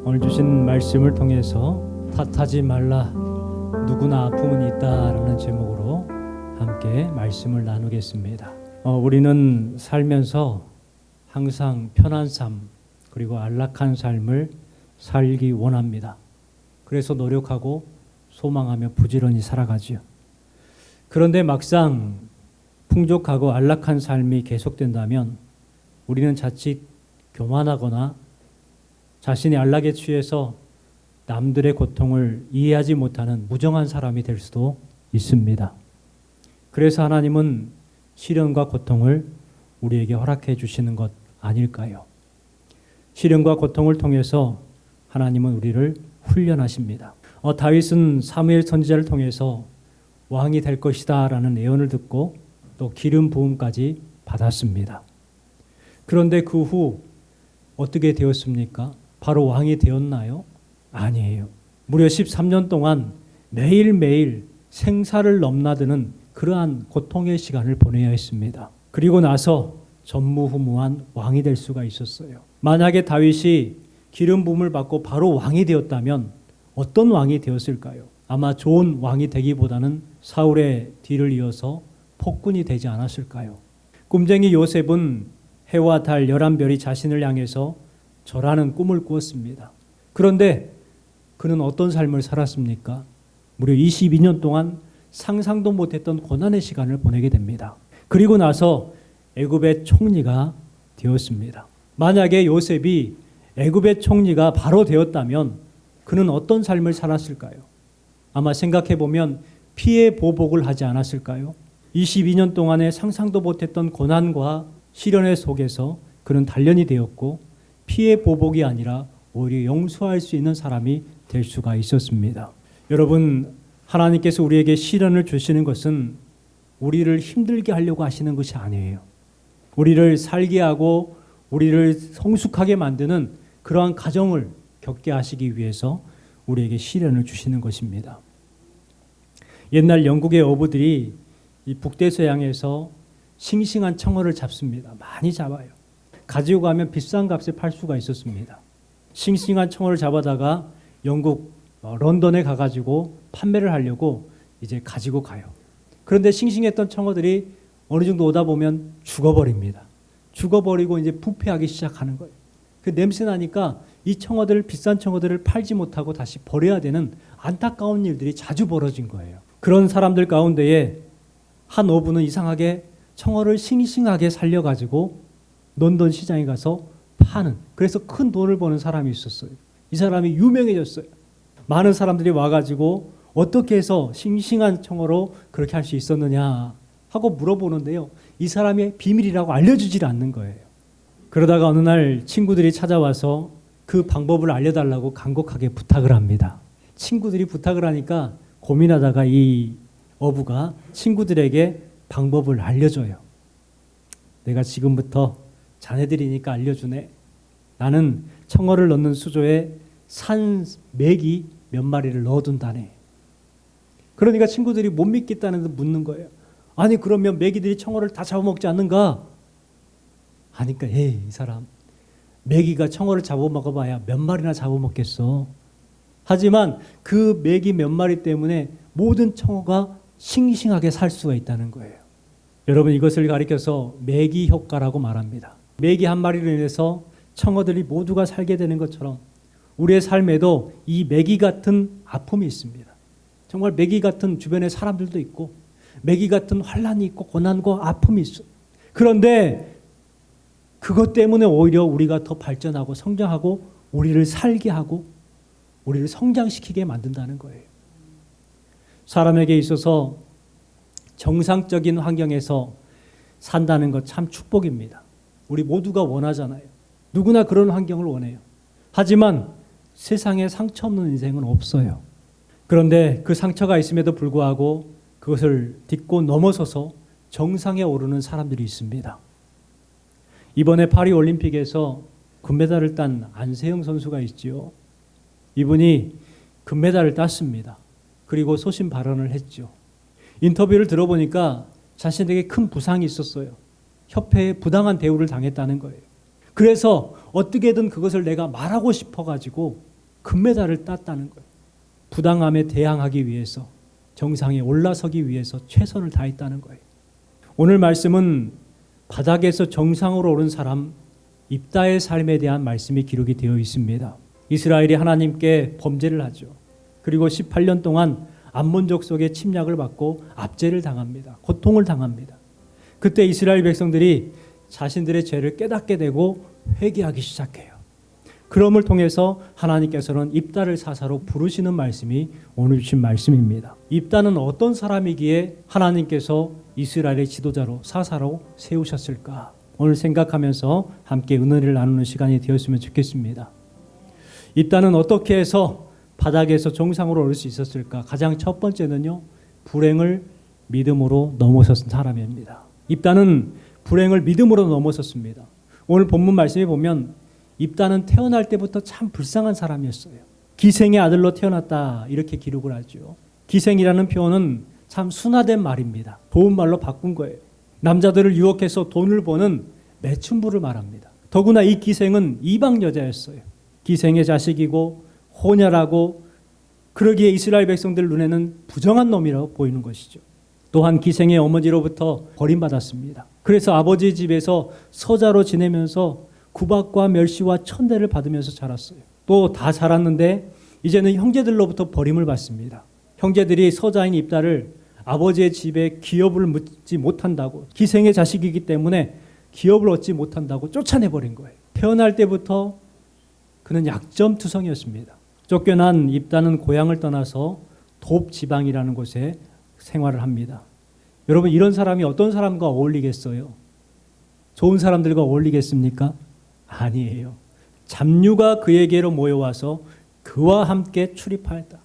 오늘 주신 말씀을 통해서 탓하지 말라, 누구나 아픔은 있다라는 제목으로 함께 말씀을 나누겠습니다. 우리는 살면서 항상 편한 삶 그리고 안락한 삶을 살기 원합니다. 그래서 노력하고 소망하며 부지런히 살아가지요. 그런데 막상 풍족하고 안락한 삶이 계속된다면 우리는 자칫 교만하거나 자신이 안락에 취해서 남들의 고통을 이해하지 못하는 무정한 사람이 될 수도 있습니다. 그래서 하나님은 시련과 고통을 우리에게 허락해 주시는 것 아닐까요? 시련과 고통을 통해서 하나님은 우리를 훈련하십니다. 다윗은 사무엘 선지자를 통해서 왕이 될 것이다 라는 예언을 듣고 또 기름 부음까지 받았습니다. 그런데 그 후 어떻게 되었습니까? 바로 왕이 되었나요? 아니에요. 무려 13년 동안 매일매일 생사를 넘나드는 그러한 고통의 시간을 보내야 했습니다. 그리고 나서 전무후무한 왕이 될 수가 있었어요. 만약에 다윗이 기름 부음을 받고 바로 왕이 되었다면 어떤 왕이 되었을까요? 아마 좋은 왕이 되기보다는 사울의 뒤를 이어서 폭군이 되지 않았을까요? 꿈쟁이 요셉은 해와 달 11별이 자신을 향해서 절하는 꿈을 꾸었습니다. 그런데 그는 어떤 삶을 살았습니까? 무려 22년 동안 상상도 못했던 고난의 시간을 보내게 됩니다. 그리고 나서 애굽의 총리가 되었습니다. 만약에 요셉이 애굽의 총리가 바로 되었다면 그는 어떤 삶을 살았을까요? 아마 생각해보면 피해 보복을 하지 않았을까요? 22년 동안의 상상도 못했던 고난과 시련의 속에서 그는 단련이 되었고 피해 보복이 아니라 오히려 용서할 수 있는 사람이 될 수가 있었습니다. 여러분, 하나님께서 우리에게 시련을 주시는 것은 우리를 힘들게 하려고 하시는 것이 아니에요. 우리를 살게 하고 우리를 성숙하게 만드는 그러한 과정을 겪게 하시기 위해서 우리에게 시련을 주시는 것입니다. 옛날 영국의 어부들이 이 북대서양에서 싱싱한 청어를 잡습니다. 많이 잡아요. 가지고 가면 비싼 값에 팔 수가 있었습니다. 싱싱한 청어를 잡아다가 영국 런던에 가가지고 판매를 하려고 이제 가지고 가요. 그런데 싱싱했던 청어들이 어느 정도 오다 보면 죽어버립니다. 죽어버리고 이제 부패하기 시작하는 거예요. 그 냄새 나니까 이 청어들, 비싼 청어들을 팔지 못하고 다시 버려야 되는 안타까운 일들이 자주 벌어진 거예요. 그런 사람들 가운데에 한 어부는 이상하게 청어를 싱싱하게 살려가지고 런던 시장에 가서 파는, 그래서 큰 돈을 버는 사람이 있었어요. 이 사람이 유명해졌어요. 많은 사람들이 와가지고 어떻게 해서 싱싱한 청어로 그렇게 할 수 있었느냐 하고 물어보는데요. 이 사람의 비밀이라고 알려주질 않는 거예요. 그러다가 어느 날 친구들이 찾아와서 그 방법을 알려달라고 간곡하게 부탁을 합니다. 친구들이 부탁을 하니까 고민하다가 이 어부가 친구들에게 방법을 알려줘요. 내가 지금부터 자네들이니까 알려주네. 나는 청어를 넣는 수조에 산 메기 몇 마리를 넣어둔다네. 그러니까 친구들이 못 믿겠다는 듯 묻는 거예요. 아니 그러면 메기들이 청어를 다 잡아먹지 않는가? 하니까 이 사람 메기가 청어를 잡아먹어봐야 몇 마리나 잡아먹겠어. 하지만 그 메기 몇 마리 때문에 모든 청어가 싱싱하게 살 수가 있다는 거예요. 여러분, 이것을 가리켜서 메기 효과라고 말합니다. 메기 한 마리로 인해서 청어들이 모두가 살게 되는 것처럼 우리의 삶에도 이 메기 같은 아픔이 있습니다. 정말 메기 같은 주변의 사람들도 있고 메기 같은 환난이 있고 고난과 아픔이 있어. 그런데 그것 때문에 오히려 우리가 더 발전하고 성장하고 우리를 살게 하고 우리를 성장시키게 만든다는 거예요. 사람에게 있어서 정상적인 환경에서 산다는 것 참 축복입니다. 우리 모두가 원하잖아요. 누구나 그런 환경을 원해요. 하지만 세상에 상처 없는 인생은 없어요. 그런데 그 상처가 있음에도 불구하고 그것을 딛고 넘어서서 정상에 오르는 사람들이 있습니다. 이번에 파리 올림픽에서 금메달을 딴 안세영 선수가 있지요. 이분이 금메달을 땄습니다. 그리고 소신 발언을 했죠. 인터뷰를 들어보니까 자신에게 큰 부상이 있었어요. 협회에 부당한 대우를 당했다는 거예요. 그래서 어떻게든 그것을 내가 말하고 싶어가지고 금메달을 땄다는 거예요. 부당함에 대항하기 위해서, 정상에 올라서기 위해서 최선을 다했다는 거예요. 오늘 말씀은 바닥에서 정상으로 오른 사람 입다의 삶에 대한 말씀이 기록이 되어 있습니다. 이스라엘이 하나님께 범죄를 하죠. 그리고 18년 동안 암몬족 속의 침략을 받고 압제를 당합니다. 고통을 당합니다. 그때 이스라엘 백성들이 자신들의 죄를 깨닫게 되고 회개하기 시작해요. 그럼을 통해서 하나님께서는 입다를 사사로 부르시는 말씀이 오늘 주신 말씀입니다. 입다는 어떤 사람이기에 하나님께서 이스라엘의 지도자로 사사로 세우셨을까? 오늘 생각하면서 함께 은혜를 나누는 시간이 되었으면 좋겠습니다. 입다는 어떻게 해서 바닥에서 정상으로 오를 수 있었을까? 가장 첫 번째는요, 불행을 믿음으로 넘어섰던 사람입니다. 입다는 불행을 믿음으로 넘어섰습니다. 오늘 본문 말씀에 보면 입다는 태어날 때부터 참 불쌍한 사람이었어요. 기생의 아들로 태어났다 이렇게 기록을 하죠. 기생이라는 표현은 참 순화된 말입니다. 좋은 말로 바꾼 거예요. 남자들을 유혹해서 돈을 버는 매춘부를 말합니다. 더구나 이 기생은 이방 여자였어요. 기생의 자식이고 혼혈하고, 그러기에 이스라엘 백성들 눈에는 부정한 놈이라고 보이는 것이죠. 또한 기생의 어머니로부터 버림받았습니다. 그래서 아버지 집에서 서자로 지내면서 구박과 멸시와 천대를 받으면서 자랐어요. 또 다 자랐는데 이제는 형제들로부터 버림을 받습니다. 형제들이 서자인 입다를 아버지의 집에 기업을 묻지 못한다고, 기생의 자식이기 때문에 기업을 얻지 못한다고 쫓아내버린 거예요. 태어날 때부터 그는 약점투성이었습니다. 쫓겨난 입다는 고향을 떠나서 돕 지방이라는 곳에 생활을 합니다. 여러분, 이런 사람이 어떤 사람과 어울리겠어요? 좋은 사람들과 어울리겠습니까? 아니에요. 잡류가 그에게로 모여와서 그와 함께 출입하였다.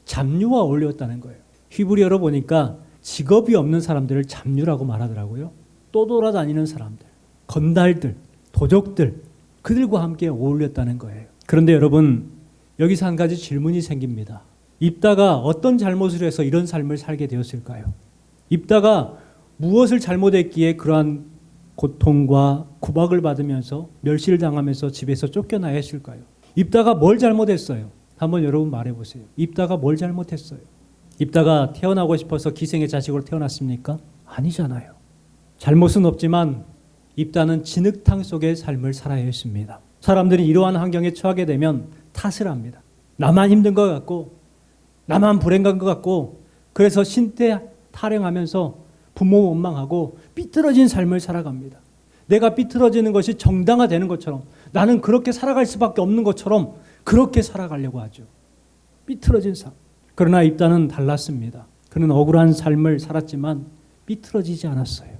잡류와 어울렸다는 거예요. 히브리어로 보니까 직업이 없는 사람들을 잡류라고 말하더라고요. 떠돌아다니는 사람들, 건달들, 도적들, 그들과 함께 어울렸다는 거예요. 그런데 여러분, 여기서 한 가지 질문이 생깁니다. 입다가 어떤 잘못을 해서 이런 삶을 살게 되었을까요? 입다가 무엇을 잘못했기에 그러한 고통과 구박을 받으면서 멸시를 당하면서 집에서 쫓겨나야 했을까요? 입다가 뭘 잘못했어요? 한번 여러분 말해보세요. 입다가 뭘 잘못했어요? 입다가 태어나고 싶어서 기생의 자식으로 태어났습니까? 아니잖아요. 잘못은 없지만 입다는 진흙탕 속의 삶을 살아야 했습니다. 사람들이 이러한 환경에 처하게 되면 탓을 합니다. 나만 힘든 것 같고, 나만 불행한 것 같고, 그래서 신태 타령하면서 부모 원망하고 삐뚤어진 삶을 살아갑니다. 내가 삐뚤어지는 것이 정당화되는 것처럼, 나는 그렇게 살아갈 수밖에 없는 것처럼 그렇게 살아가려고 하죠. 삐뚤어진 삶. 그러나 입다는 달랐습니다. 그는 억울한 삶을 살았지만 삐뚤어지지 않았어요.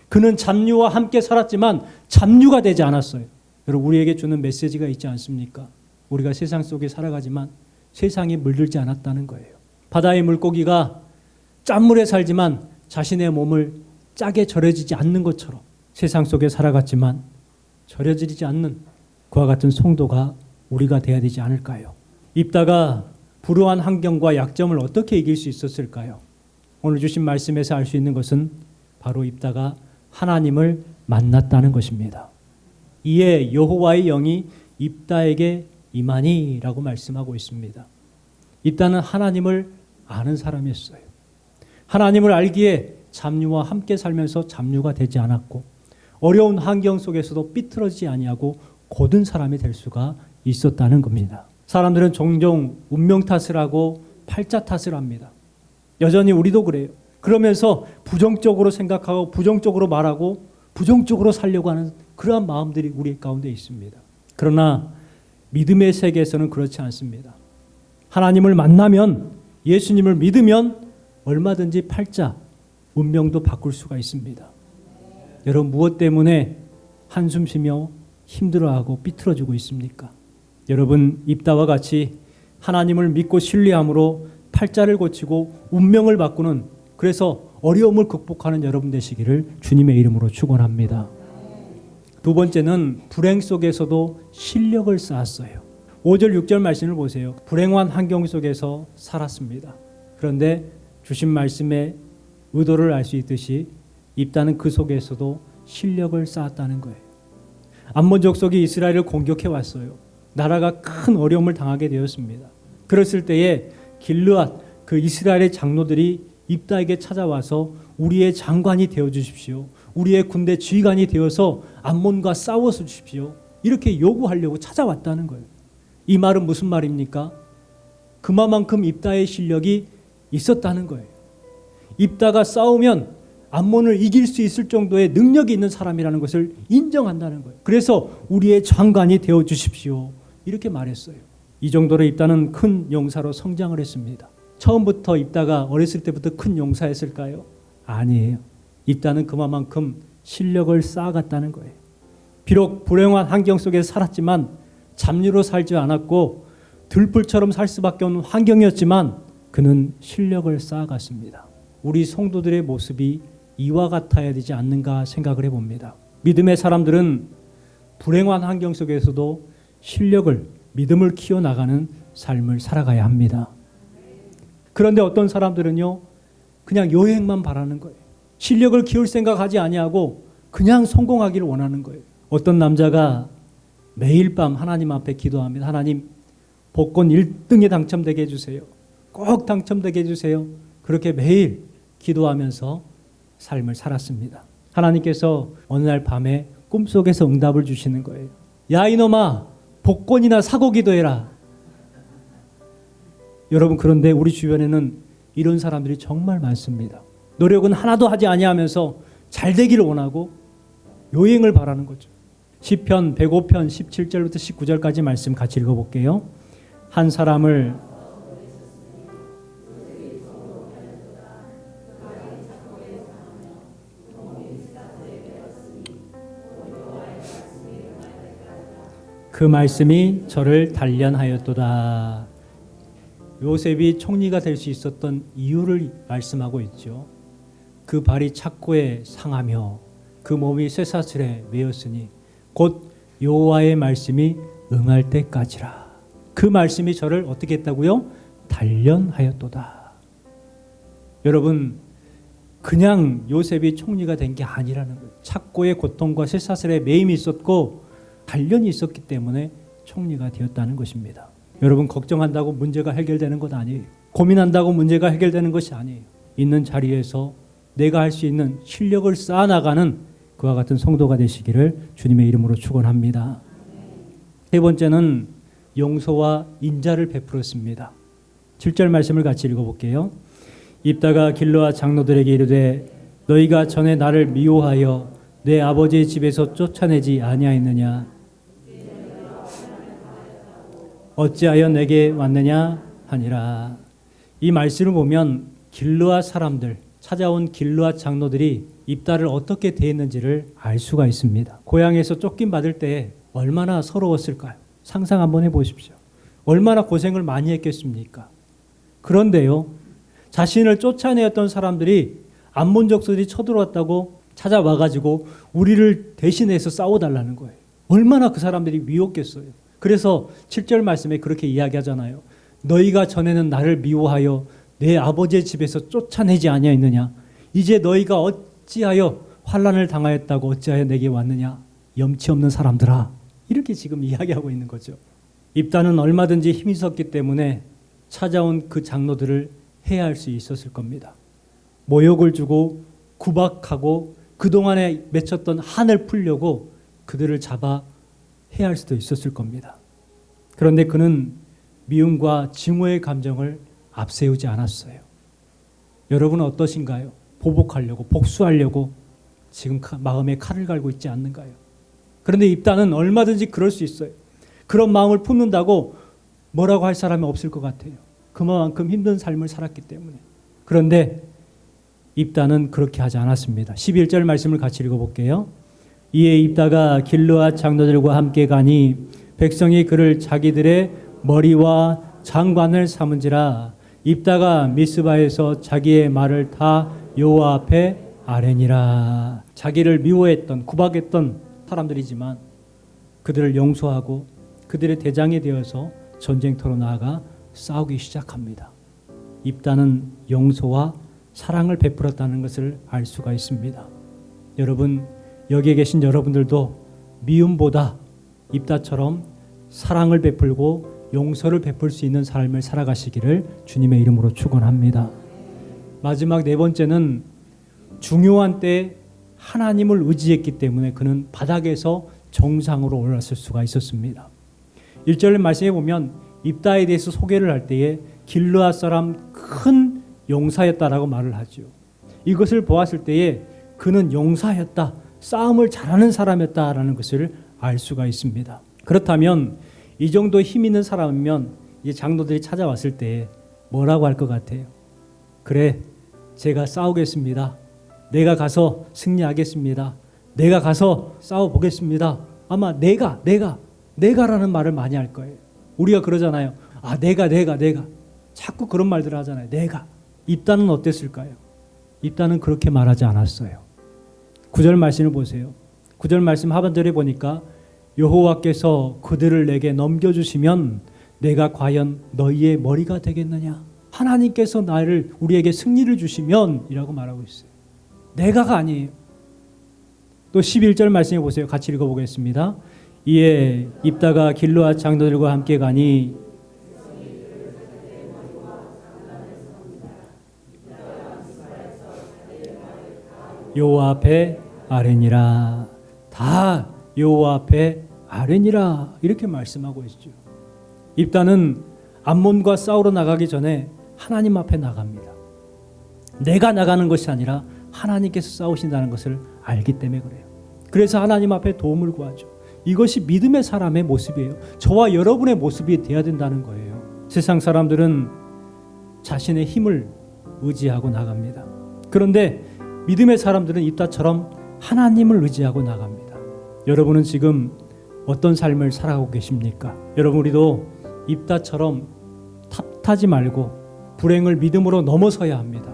그는 잡류와 함께 살았지만 잡류가 되지 않았어요. 여러분, 우리에게 주는 메시지가 있지 않습니까? 우리가 세상 속에 살아가지만 세상에 물들지 않았다는 거예요. 바다의 물고기가 짠물에 살지만 자신의 몸을 짜게 절여지지 않는 것처럼 세상 속에 살아갔지만 절여지지 않는 그와 같은 성도가 우리가 돼야 되지 않을까요? 입다가 불우한 환경과 약점을 어떻게 이길 수 있었을까요? 오늘 주신 말씀에서 알 수 있는 것은 바로 입다가 하나님을 만났다는 것입니다. 이에 여호와의 영이 입다에게 임하니라고 말씀하고 있습니다. 입다는 하나님을 아는 사람이었어요. 하나님을 알기에 잡류와 함께 살면서 잡류가 되지 않았고, 어려운 환경 속에서도 삐뚤어지지 아니하고 곧은 사람이 될 수가 있었다는 겁니다. 사람들은 종종 운명 탓을 하고 팔자 탓을 합니다. 여전히 우리도 그래요. 그러면서 부정적으로 생각하고 부정적으로 말하고 부정적으로 살려고 하는 그러한 마음들이 우리 가운데 있습니다. 그러나 믿음의 세계에서는 그렇지 않습니다. 하나님을 만나면, 예수님을 믿으면 얼마든지 팔자, 운명도 바꿀 수가 있습니다. 여러분, 무엇 때문에 한숨 쉬며 힘들어하고 삐뚤어지고 있습니까? 여러분, 입다와 같이 하나님을 믿고 신뢰함으로 팔자를 고치고 운명을 바꾸는, 그래서 어려움을 극복하는 여러분 되시기를 주님의 이름으로 축원합니다. 두 번째는 불행 속에서도 실력을 쌓았어요. 5절 6절 말씀을 보세요. 불행한 환경 속에서 살았습니다. 그런데 주신 말씀의 의도를 알 수 있듯이 입다는 그 속에서도 실력을 쌓았다는 거예요. 암몬 족속이 이스라엘을 공격해 왔어요. 나라가 큰 어려움을 당하게 되었습니다. 그랬을 때에 길르앗 그 이스라엘의 장로들이 입다에게 찾아와서 우리의 장관이 되어 주십시오. 우리의 군대 지휘관이 되어서 암몬과 싸워 주십시오. 이렇게 요구하려고 찾아왔다는 거예요. 이 말은 무슨 말입니까? 그만큼 입다의 실력이 있었다는 거예요. 입다가 싸우면 암몬을 이길 수 있을 정도의 능력이 있는 사람이라는 것을 인정한다는 거예요. 그래서 우리의 장관이 되어 주십시오. 이렇게 말했어요. 이 정도로 입다는 큰 용사로 성장을 했습니다. 처음부터 입다가 어렸을 때부터 큰 용사였을까요? 아니에요. 입다는 그만큼 실력을 쌓아갔다는 거예요. 비록 불행한 환경 속에 살았지만 잡류로 살지 않았고 들불처럼 살 수밖에 없는 환경이었지만 그는 실력을 쌓아갔습니다. 우리 성도들의 모습이 이와 같아야 되지 않는가 생각을 해봅니다. 믿음의 사람들은 불행한 환경 속에서도 실력을, 믿음을 키워나가는 삶을 살아가야 합니다. 그런데 어떤 사람들은요, 그냥 여행만 바라는 거예요. 실력을 키울 생각하지 아니하고 그냥 성공하기를 원하는 거예요. 어떤 남자가 매일 밤 하나님 앞에 기도합니다. 하나님, 복권 1등에 당첨되게 해주세요. 꼭 당첨되게 해주세요. 그렇게 매일 기도하면서 삶을 살았습니다. 하나님께서 어느 날 밤에 꿈속에서 응답을 주시는 거예요. 야 이놈아, 복권이나 사고 기도해라. 여러분, 그런데 우리 주변에는 이런 사람들이 정말 많습니다. 노력은 하나도 하지 아니하면서 잘 되기를 원하고 요행을 바라는 거죠. 시편 105편 17절부터 19절까지 말씀 같이 읽어볼게요. 한 사람을 그 말씀이 저를 단련하였도다. 요셉이 총리가 될 수 있었던 이유를 말씀하고 있죠. 그 발이 착고에 상하며 그 몸이 쇠사슬에 매였으니 곧 여호와의 말씀이 응할 때까지라. 그 말씀이 저를 어떻게 했다고요? 단련하였도다. 여러분, 그냥 요셉이 총리가 된 게 아니라는 거예요. 착고의 고통과 쇠사슬에 매임이 있었고 단련이 있었기 때문에 총리가 되었다는 것입니다. 여러분, 걱정한다고 문제가 해결되는 것 아니에요. 고민한다고 문제가 해결되는 것이 아니에요. 있는 자리에서 내가 할 수 있는 실력을 쌓아나가는 그와 같은 성도가 되시기를 주님의 이름으로 축원합니다. 세 번째는 용서와 인자를 베풀었습니다. 7절 말씀을 같이 읽어볼게요. 입다가 길르앗 장로들에게 이르되 너희가 전에 나를 미워하여 내 아버지의 집에서 쫓아내지 아니하였느냐? 어찌하여 내게 왔느냐 하니라. 이 말씀을 보면 길르앗 사람들, 찾아온 길르앗 장로들이 입다를 어떻게 대했는지를 알 수가 있습니다. 고향에서 쫓김받을 때 얼마나 서러웠을까요? 상상 한번 해보십시오. 얼마나 고생을 많이 했겠습니까? 그런데요, 자신을 쫓아내었던 사람들이 암몬 족속들이 쳐들어왔다고 찾아와가지고 우리를 대신해서 싸워달라는 거예요. 얼마나 그 사람들이 미웠겠어요. 그래서 7절 말씀에 그렇게 이야기하잖아요. 너희가 전에는 나를 미워하여 내 아버지의 집에서 쫓아내지 아니하였느냐? 이제 너희가 어찌하여 환난을 당하였다고 어찌하여 내게 왔느냐? 염치 없는 사람들아. 이렇게 지금 이야기하고 있는 거죠. 입다는 얼마든지 힘이 있었기 때문에 찾아온 그 장로들을 해할 수 있었을 겁니다. 모욕을 주고 구박하고 그동안에 맺혔던 한을 풀려고 그들을 잡아 해할 수도 있었을 겁니다. 그런데 그는 미움과 증오의 감정을 앞세우지 않았어요. 여러분은 어떠신가요? 보복하려고, 복수하려고 지금 마음에 칼을 갈고 있지 않는가요? 그런데 입다는 얼마든지 그럴 수 있어요. 그런 마음을 품는다고 뭐라고 할 사람이 없을 것 같아요. 그만큼 힘든 삶을 살았기 때문에. 그런데 입다는 그렇게 하지 않았습니다. 11절 말씀을 같이 읽어볼게요. 이에 입다가 길르앗 장로들과 함께 가니 백성이 그를 자기들의 머리와 장관을 삼은지라. 입다가 미스바에서 자기의 말을 다 여호와 앞에 아뢰니라. 자기를 미워했던, 구박했던 사람들이지만 그들을 용서하고 그들의 대장이 되어서 전쟁터로 나아가 싸우기 시작합니다. 입다는 용서와 사랑을 베풀었다는 것을 알 수가 있습니다. 여러분, 여기에 계신 여러분들도 미움보다 입다처럼 사랑을 베풀고 용서를 베풀 수 있는 삶을 살아가시기를 주님의 이름으로 축원합니다. 마지막 네 번째는 중요한 때에 하나님을 의지했기 때문에 그는 바닥에서 정상으로 올랐을 수가 있었습니다. 1절 말씀에 보면 입다에 대해서 소개를 할 때에 길르앗 사람 큰 용사였다라고 말을 하죠. 이것을 보았을 때에 그는 용사였다, 싸움을 잘하는 사람이었다라는 것을 알 수가 있습니다. 그렇다면 이 정도 힘 있는 사람이면 이제 장로들이 찾아왔을 때 뭐라고 할 것 같아요? 그래, 제가 싸우겠습니다. 내가 가서 승리하겠습니다. 내가 가서 싸워보겠습니다. 아마 내가라는 말을 많이 할 거예요. 우리가 그러잖아요. 아, 내가. 자꾸 그런 말들을 하잖아요. 내가. 입다는 어땠을까요? 입다는 그렇게 말하지 않았어요. 9절 말씀을 보세요. 9절 말씀 하반절에 보니까 여호와께서 그들을 내게 넘겨주시면 내가 과연 너희의 머리가 되겠느냐? 하나님께서 우리에게 승리를 주시면 이라고 말하고 있어요. 내가가 아니에요. 또 11절 말씀해 보세요. 같이 읽어보겠습니다. 이에 입다가 길르앗 장로들과 함께 가니 여호와 앞에 아뢰니라. 다 여호와 앞에 아뢰니라 이렇게 말씀하고 있죠. 입다는 암몬과 싸우러 나가기 전에 하나님 앞에 나갑니다. 내가 나가는 것이 아니라 하나님께서 싸우신다는 것을 알기 때문에 그래요. 그래서 하나님 앞에 도움을 구하죠. 이것이 믿음의 사람의 모습이에요. 저와 여러분의 모습이 되어야 된다는 거예요. 세상 사람들은 자신의 힘을 의지하고 나갑니다. 그런데 믿음의 사람들은 입다처럼 하나님을 의지하고 나갑니다. 여러분은 지금 어떤 삶을 살아가고 계십니까? 여러분, 우리도 입다처럼 탓하지 말고 불행을 믿음으로 넘어서야 합니다.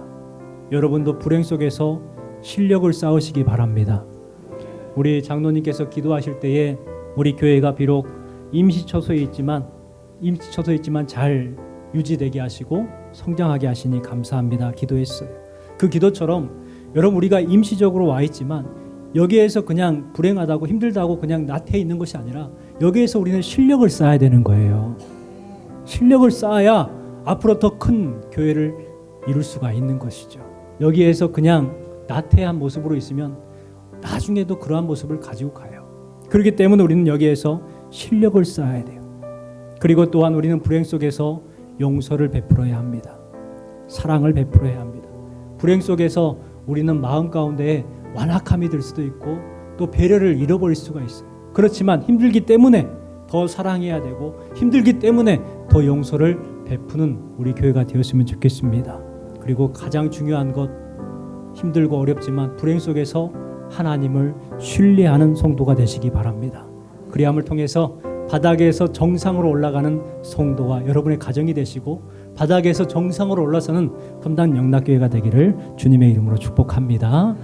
여러분도 불행 속에서 실력을 쌓으시기 바랍니다. 우리 장로님께서 기도하실 때에 우리 교회가 비록 임시처소에 있지만 잘 유지되게 하시고 성장하게 하시니 감사합니다. 기도했어요. 그 기도처럼 여러분, 우리가 임시적으로 와 있지만 여기에서 그냥 불행하다고 힘들다고 그냥 나태해 있는 것이 아니라 여기에서 우리는 실력을 쌓아야 되는 거예요. 실력을 쌓아야 앞으로 더 큰 교회를 이룰 수가 있는 것이죠. 여기에서 그냥 나태한 모습으로 있으면 나중에도 그러한 모습을 가지고 가요. 그렇기 때문에 우리는 여기에서 실력을 쌓아야 돼요. 그리고 또한 우리는 불행 속에서 용서를 베풀어야 합니다. 사랑을 베풀어야 합니다. 불행 속에서 우리는 마음 가운데 완악함이 들 수도 있고 또 배려를 잃어버릴 수가 있어요. 그렇지만 힘들기 때문에 더 사랑해야 되고 힘들기 때문에 더 용서를 베푸는 우리 교회가 되었으면 좋겠습니다. 그리고 가장 중요한 것, 힘들고 어렵지만 불행 속에서 하나님을 신뢰하는 성도가 되시기 바랍니다. 그리함을 통해서 바닥에서 정상으로 올라가는 성도와 여러분의 가정이 되시고 바닥에서 정상으로 올라서는 험단 영락교회가 되기를 주님의 이름으로 축복합니다.